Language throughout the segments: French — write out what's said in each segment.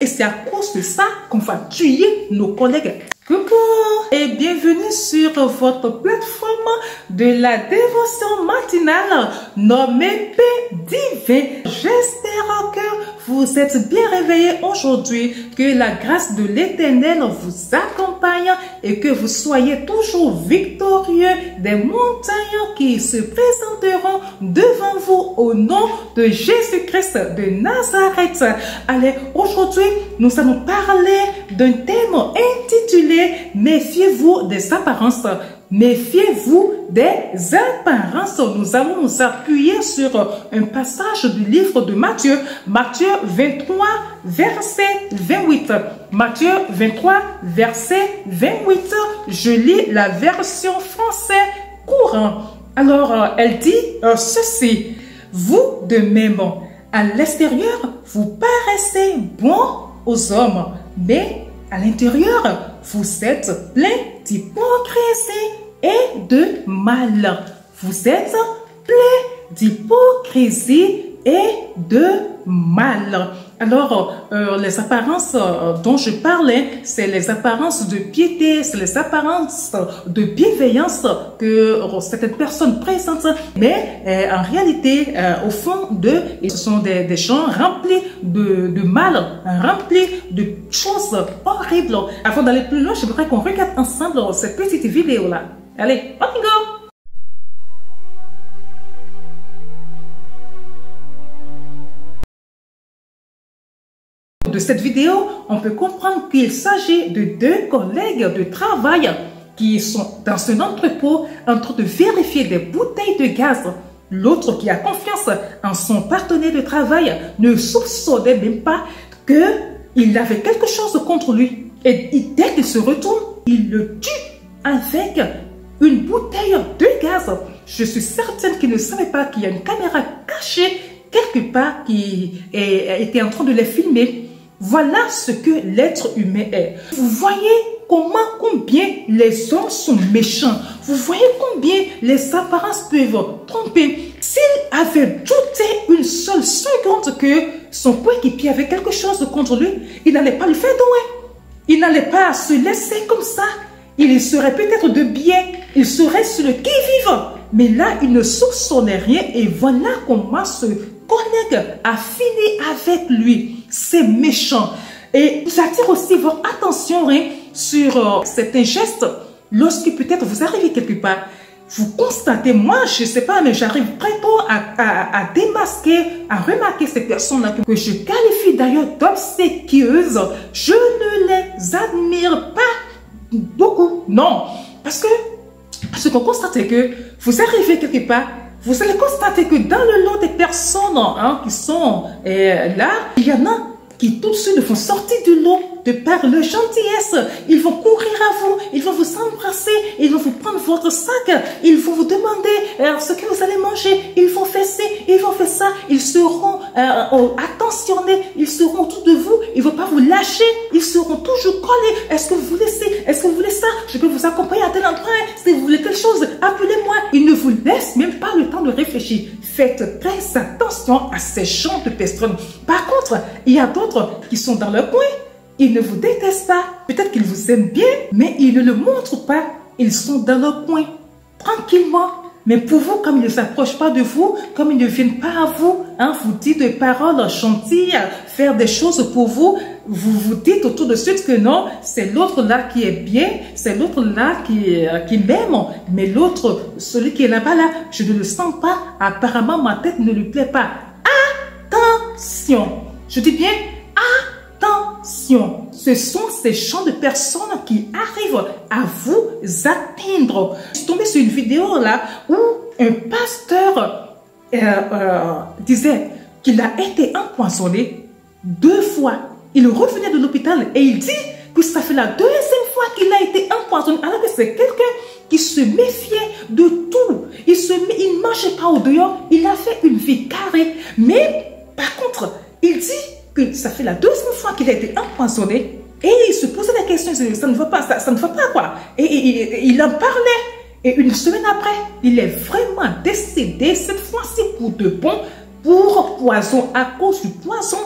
Et c'est à cause de ça qu'on va tuer nos collègues. Coucou et bienvenue sur votre plateforme de la dévotion matinale nommée Paix Divine. J'espère que vous êtes bien réveillés aujourd'hui, que la grâce de l'Éternel vous accompagne et que vous soyez toujours victorieux des montagnes qui se présenteront devant vous au nom de Jésus-Christ de Nazareth. Allez, aujourd'hui, nous allons parler d'un thème intitulé « Méfiez-vous des apparences ». Méfiez-vous des apparences. Nous allons nous appuyer sur un passage du livre de Matthieu, Matthieu 23, verset 28. Matthieu 23, verset 28. Je lis la version française courant. Alors, elle dit ceci. Vous de même, à l'extérieur, vous paraissez bons aux hommes, mais à l'intérieur, vous êtes plein d'hypocrisie et de mal. Vous êtes plein d'hypocrisie et de mal. Alors, les apparences dont je parlais, c'est les apparences de piété, c'est les apparences de bienveillance que certaines personnes présentent. Mais en réalité, au fond d'eux, ce sont des gens remplis de mal, remplis de choses horribles. Avant d'aller plus loin, je voudrais qu'on regarde ensemble cette petite vidéo-là. Allez, on y go! De cette vidéo, on peut comprendre qu'il s'agit de deux collègues de travail qui sont dans un entrepôt en train de vérifier des bouteilles de gaz. L'autre qui a confiance en son partenaire de travail ne soupçonnait même pas qu'il avait quelque chose contre lui. Et dès qu'il se retourne, il le tue avec une bouteille de gaz. Je suis certaine qu'il ne savait pas qu'il y a une caméra cachée quelque part qui était en train de les filmer. Voilà ce que l'être humain est. Vous voyez combien les hommes sont méchants. Vous voyez combien les apparences peuvent tromper. S'il avait douté une seule seconde que son coéquipier avait quelque chose contre lui, il n'allait pas le faire douer. Il n'allait pas se laisser comme ça. Il serait peut-être de bien. Il serait sur le qui-vive. Mais là, il ne soupçonnait rien. Et voilà comment ce collègue a fini avec lui. C'est méchant. Et j'attire aussi votre attention sur certains gestes. Lorsque peut-être vous arrivez quelque part, vous constatez, moi je ne sais pas, mais j'arrive très tôt à démasquer, à remarquer ces personnes-là que je qualifie d'ailleurs d'obséquieuses. Je ne les admire pas beaucoup. Non. Parce que ce qu'on constate, c'est que vous arrivez quelque part, vous allez constater que dans le lot des personnes qui sont là, il y en a qui tout de suite vont sortir du lot de par leur gentillesse. Ils vont courir à vous, ils vont vous embrasser, ils vont vous prendre votre sac, ils vont vous demander ce que vous allez manger, ils vont faire ci, ils vont faire ça, ils seront attentionnés, ils seront autour de vous, ils ne vont pas vous lâcher, ils seront toujours collés. Est-ce que vous voulez ci? Est-ce que vous voulez ça? Je peux vous accompagner à tel endroit. Si vous voulez quelque chose, appelez-moi. Ils ne vous laissent même pas le temps de réfléchir. Faites très attention à ces genres de personnes. Par contre, il y a d'autres qui sont dans leur coin. Ils ne vous détestent pas. Peut-être qu'ils vous aiment bien, mais ils ne le montrent pas. Ils sont dans leur coin, tranquillement. Mais pour vous, comme ils ne s'approchent pas de vous, comme ils ne viennent pas à vous, vous dites des paroles gentilles, faire des choses pour vous, vous vous dites tout de suite que non, c'est l'autre là qui est bien, c'est l'autre là qui m'aime, mais l'autre, celui qui est là-bas, là, je ne le sens pas, apparemment ma tête ne lui plaît pas. Attention, je dis bien attention. Ce sont ces gens de personnes qui arrivent à vous atteindre. Je suis tombée sur une vidéo là où un pasteur disait qu'il a été empoisonné 2 fois. Il revenait de l'hôpital et il dit que ça fait la 2e fois qu'il a été empoisonné, alors que c'est quelqu'un qui se méfiait de tout. Il ne mangeait pas au dehors, il a fait une vie carrée. Mais par contre, il dit que ça fait la 2e fois qu'il a été empoisonné et il se posait la question, ça ne va pas, ça ne va pas quoi. Et il en parlait. Et une semaine après, il est vraiment décédé, cette fois-ci pour de bon, pour poison, à cause du poison.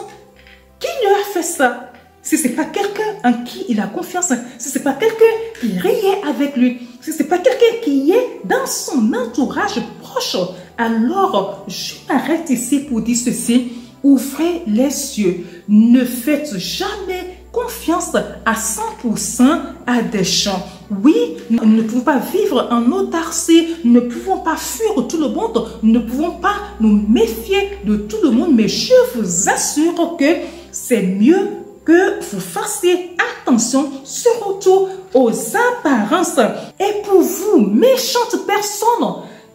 Qui lui a fait ça? si ce n'est pas quelqu'un en qui il a confiance, si ce n'est pas quelqu'un qui riait avec lui, si ce n'est pas quelqu'un qui est dans son entourage proche, alors je m'arrête ici pour dire ceci. Ouvrez les yeux. Ne faites jamais confiance à 100% à des gens. Oui, nous ne pouvons pas vivre en autarcie, nous ne pouvons pas fuir tout le monde, nous ne pouvons pas nous méfier de tout le monde, mais je vous assure que c'est mieux que vous fassiez attention surtout aux apparences. Et pour vous, méchantes personnes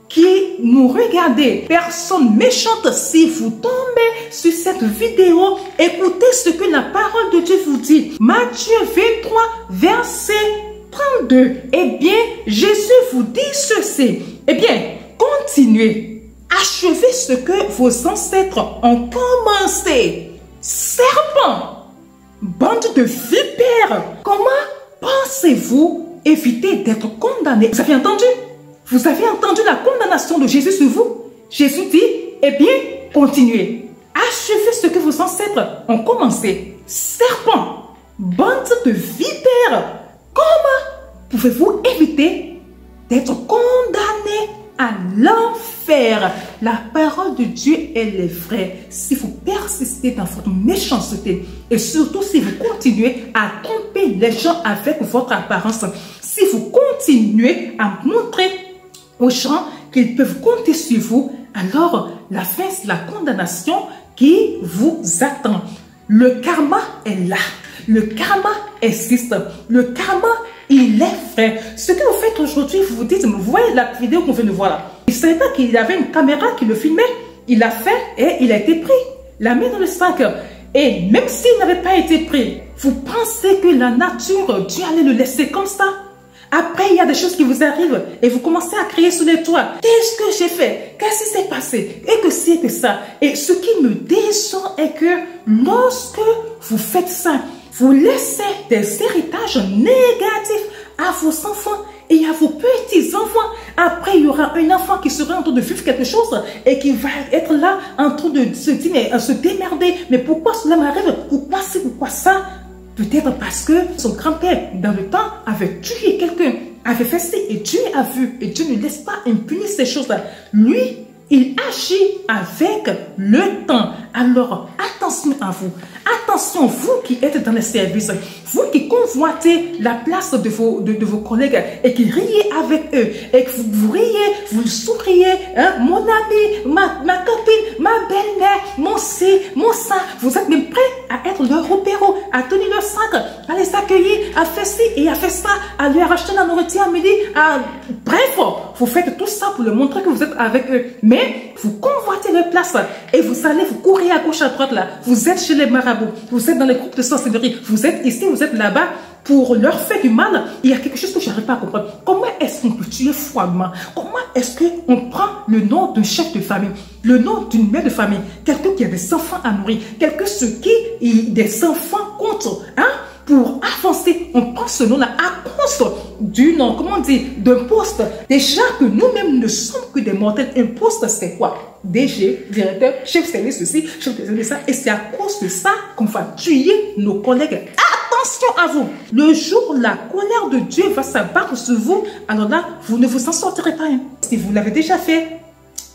qui nous regardez, personnes méchantes, si vous tombez sur cette vidéo, écoutez ce que la parole de Dieu vous dit. Matthieu 23, verset 32. Eh bien, Jésus vous dit ceci. Eh bien, continuez. Achevez ce que vos ancêtres ont commencé. Serpents, bande de vipères, comment pensez-vous éviter d'être condamné? Vous avez entendu? Vous avez entendu la condamnation de Jésus sur vous? Jésus dit, eh bien, continuez. Achevez ce que vos ancêtres ont commencé. Serpents, bande de vipères, comment pouvez-vous éviter d'être condamné à l'enfer? La parole de Dieu, elle est vraie. Si vous persistez dans votre méchanceté et surtout si vous continuez à tromper les gens avec votre apparence, si vous continuez à montrer aux gens qu'ils peuvent compter sur vous, alors la fin, c'est la condamnation qui vous attend. Le karma est là. Le karma existe. Le karma, il est vrai. Ce que vous faites aujourd'hui, vous vous dites, vous voyez la vidéo qu'on vient de voir là. Il ne savait pas qu'il y avait une caméra qui le filmait. Il l'a fait et il a été pris. La main dans le sac. Et même s'il n'avait pas été pris, vous pensez que la nature, Dieu allait le laisser comme ça? Après, il y a des choses qui vous arrivent et vous commencez à crier sur les toits. Qu'est-ce que j'ai fait? Qu'est-ce qui s'est passé? Et que c'est que ça? Et ce qui me déçoit est que lorsque vous faites ça, vous laissez des héritages négatifs à vos enfants et à vos petits-enfants. Après, il y aura un enfant qui sera en train de vivre quelque chose et qui va être là en train de se dire, mais, se démerder. Mais pourquoi cela m'arrive? Pourquoi c'est, pourquoi ça? Peut-être parce que son grand-père, dans le temps, avait tué quelqu'un, avait fait ça et Dieu a vu. Et Dieu ne laisse pas impunir ces choses-là. Lui, il agit avec le temps. Alors, attention à vous. Attention, vous qui êtes dans les services, vous qui convoitez la place de vos collègues et qui riez avec eux, et que vous riez, vous souriez, hein, mon ami, ma copine, ma belle-mère, mon ci, mon ça, vous êtes même prêts à être leur repéro, à tenir leur sac, à les accueillir, à faire ci et à faire ça, à leur acheter la nourriture à midi, bref, vous faites tout ça pour leur montrer que vous êtes avec eux, mais vous convoitez leur place et vous allez vous courir à gauche à droite là, vous êtes chez les marabouts, vous êtes dans les groupes de sorcellerie, vous êtes ici, vous êtes là-bas pour leur faire du mal. Il y a quelque chose que je n'arrive pas à comprendre. Comment est-ce qu'on peut tuer froidement? Comment est-ce qu'on prend le nom d'un chef de famille, le nom d'une mère de famille, quelqu'un qui a des enfants à nourrir, quelqu'un sur qui des enfants comptent, hein? Pour avancer, on prend ce nom-là à cause du nom, comment on dit, d'un poste. Déjà que nous-mêmes ne sommes que des mortels. Un poste, c'est quoi? DG, directeur, chef de service ceci, chef de service ça. Et c'est à cause de ça qu'on va tuer nos collègues. Attention à vous. Le jour où la colère de Dieu va s'abattre sur vous, alors là, vous ne vous en sortirez pas. Hein. Si vous l'avez déjà fait,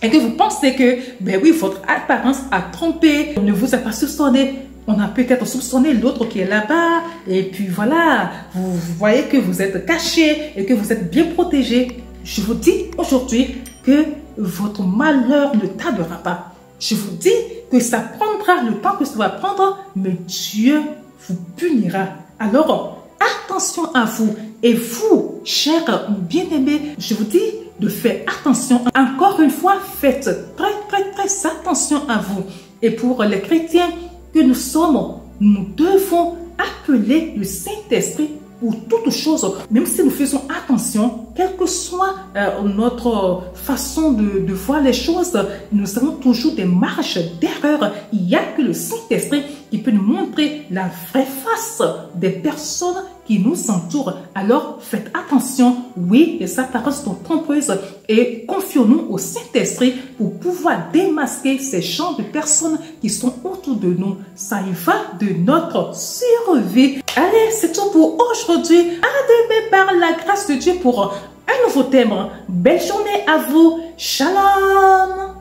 et que vous pensez que, ben oui, votre apparence a trompé, on ne vous a pas soupçonné. On a peut-être soupçonné l'autre qui est là-bas. Et puis voilà, vous voyez que vous êtes caché et que vous êtes bien protégé. Je vous dis aujourd'hui que votre malheur ne tardera pas. Je vous dis que ça prendra le temps que ça va prendre, mais Dieu vous punira. Alors, attention à vous. Et vous, chers bien-aimés, je vous dis de faire attention. Encore une fois, faites très attention à vous. Et pour les chrétiens que nous sommes, nous devons appeler le Saint-Esprit pour toutes choses. Même si nous faisons attention, quelle que soit notre façon de voir les choses, nous avons toujours des marges d'erreur. Il n'y a que le Saint-Esprit qui peut nous montrer la vraie face des personnes qui nous entourent. Alors, faites attention. Oui, les apparences sont trompeuses et confions-nous au Saint-Esprit pour pouvoir démasquer ces genres de personnes qui sont autour de nous. Ça y va de notre survie. Allez, c'est tout pour aujourd'hui. À demain par la grâce de Dieu pour un nouveau thème. Belle journée à vous. Shalom.